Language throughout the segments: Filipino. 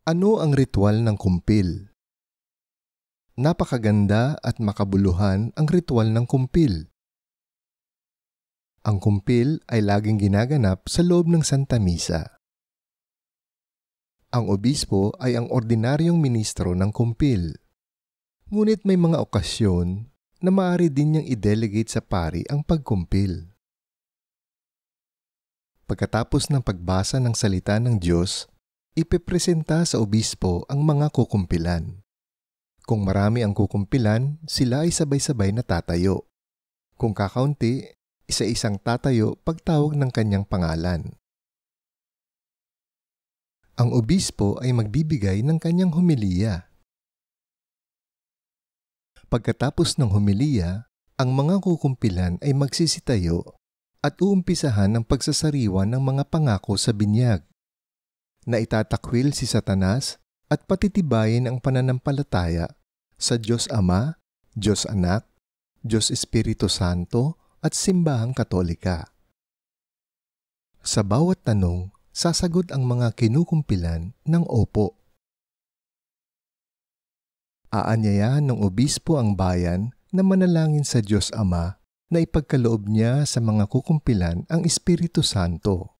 Ano ang ritual ng kumpil? Napakaganda at makabuluhan ang ritual ng kumpil. Ang kumpil ay laging ginaganap sa loob ng Santa Misa. Ang obispo ay ang ordinaryong ministro ng kumpil. Ngunit may mga okasyon na maaari din niyang i-delegate sa pari ang pagkumpil. Pagkatapos ng pagbasa ng salita ng Diyos, ipepresenta sa obispo ang mga kukumpilan. Kung marami ang kukumpilan, sila ay sabay-sabay na tatayo. Kung kakaunti, isa-isang tatayo pagtawag ng kanyang pangalan. Ang obispo ay magbibigay ng kanyang homilya. Pagkatapos ng homilya, ang mga kukumpilan ay magsisitayo at uumpisahan ang pagsasariwa ng mga pangako sa binyag na itatakwil si Satanas at patitibayin ang pananampalataya sa Diyos Ama, Diyos Anak, Diyos Espiritu Santo at Simbahang Katolika. Sa bawat tanong, sasagot ang mga kinukumpilan ng opo. Aanyayahan ng obispo ang bayan na manalangin sa Diyos Ama na ipagkaloob niya sa mga kukumpilan ang Espiritu Santo.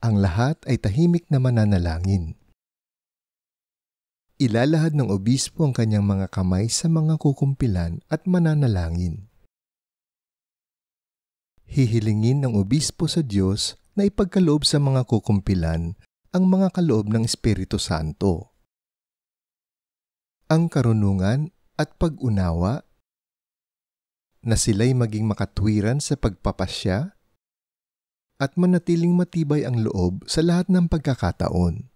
Ang lahat ay tahimik na mananalangin. Ilalahad ng obispo ang kanyang mga kamay sa mga kukumpilan at mananalangin. Hihilingin ng obispo sa Diyos na ipagkaloob sa mga kukumpilan ang mga kaloob ng Espiritu Santo. Ang karunungan at pag-unawa na sila'y maging makatwiran sa pagpapasya at manatiling matibay ang loob sa lahat ng pagkakataon.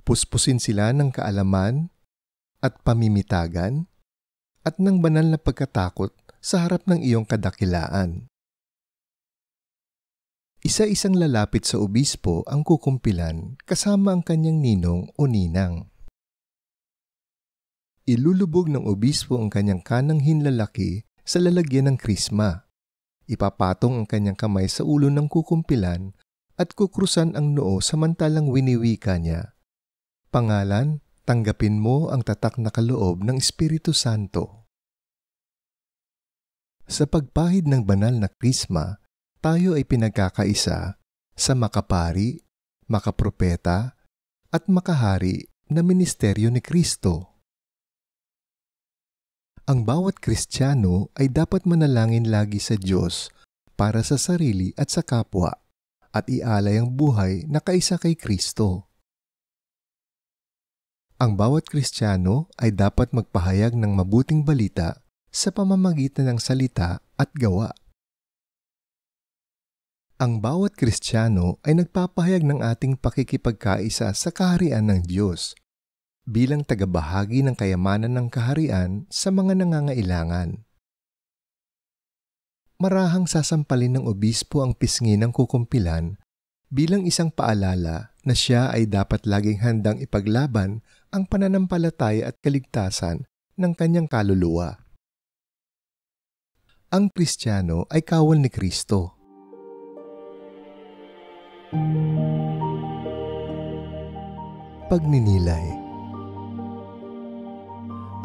Puspusin sila ng kaalaman at pamimitagan at ng banal na pagkatakot sa harap ng iyong kadakilaan. Isa-isang lalapit sa obispo ang kukumpilan kasama ang kanyang ninong o ninang. Ilulubog ng obispo ang kanyang kanang hinlalaki sa lalagyan ng krisma. Ipapatong ang kanyang kamay sa ulo ng kukumpilan at kukrusan ang noo samantalang winiwika niya, "Pangalan, tanggapin mo ang tatak na kaloob ng Espiritu Santo." Sa pagpahid ng banal na krisma, tayo ay pinagkakaisa sa makapari, makapropeta, at makahari na ministeryo ni Kristo. Ang bawat Kristiyano ay dapat manalangin lagi sa Diyos para sa sarili at sa kapwa at ialay ang buhay na kaisa kay Kristo. Ang bawat Kristiyano ay dapat magpahayag ng mabuting balita sa pamamagitan ng salita at gawa. Ang bawat Kristiyano ay nagpapahayag ng ating pakikipagkaisa sa kaharian ng Diyos bilang tagabahagi ng kayamanan ng kaharian sa mga nangangailangan. Marahang sasampalin ng obispo ang pisngi ng kukumpilan bilang isang paalala na siya ay dapat laging handang ipaglaban ang pananampalataya at kaligtasan ng kanyang kaluluwa. Ang Kristiyano ay kawal ni Kristo. Pagninilay.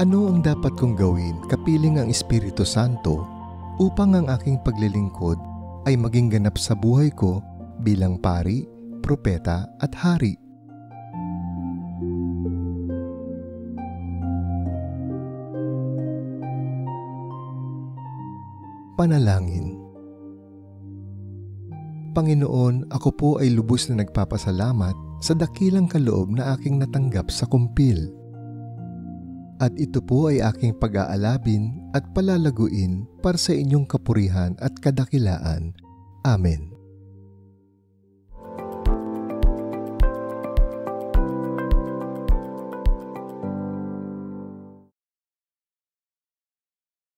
Ano ang dapat kong gawin kapiling ang Espiritu Santo upang ang aking paglilingkod ay maging ganap sa buhay ko bilang pari, propeta at hari? Panalangin. Panginoon, ako po ay lubos na nagpapasalamat sa dakilang kaloob na aking natanggap sa kumpil. At ito po ay aking pag-aalabin at palalaguin para sa inyong kapurihan at kadakilaan. Amen.